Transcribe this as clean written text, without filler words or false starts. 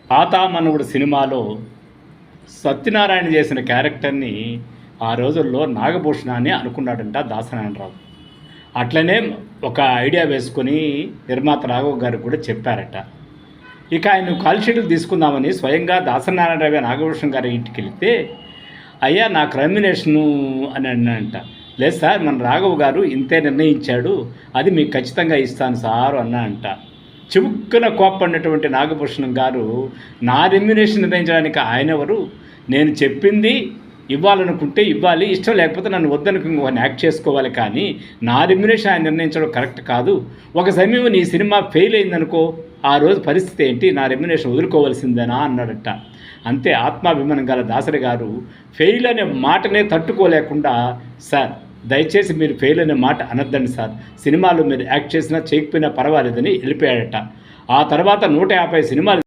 పాతామనువుడు సినిమాలో సత్యనారాయణ చేసిన క్యారెక్టర్ని ఆ రోజుల్లో నాగభూషణ అని అనుకున్నాడంట దాసనారాయణరావు. అట్లనే ఒక ఐడియా వేసుకొని నిర్మాత రాఘవ్ గారు కూడా చెప్పారట. ఇక ఆయన కాల్ షీట్లు తీసుకుందామని స్వయంగా దాసనారాయణరావు నాగభూషణ్ గారి ఇంటికి వెళితే, అయ్యా నాకు రెమ్యునేషను అని అన్నాడంట. లేదు సార్, మన రాఘవ్ గారు ఇంతే నిర్ణయించాడు, అది మీకు ఖచ్చితంగా ఇస్తాను సార్ అన్నాడంట. చివుక్కున కోప్పడినటువంటి నాగభూషణం గారు, నా రెమ్యునేషన్ నిర్ణయించడానికి ఆయన ఎవరు? నేను చెప్పింది ఇవ్వాలనుకుంటే ఇవ్వాలి, ఇష్టం లేకపోతే నన్ను వద్దనుకు ఇంకొకరిని యాక్ట్ చేసుకోవాలి, కానీ నా రెమ్యునేషన్ ఆయన నిర్ణయించడం కరెక్ట్ కాదు. ఒక సమయం నీ సినిమా ఫెయిల్ అయిందనుకో, ఆ రోజు పరిస్థితి ఏంటి? నా రెమ్యునేషన్ వదులుకోవాల్సిందేనా అన్నాడట. అంతే ఆత్మాభిమానం గల దాసరి గారు ఫెయిల్ అనే మాటనే తట్టుకోలేకుండా, సార్ దయచేసి మీరు ఫెయిల్ అనే మాట అనద్దండి సార్, సినిమాలో మీరు యాక్ట్ చేసినా చేయకపోయినా పర్వాలేదని వెళ్ళిపోయాడట. ఆ తర్వాత 150 సినిమాలు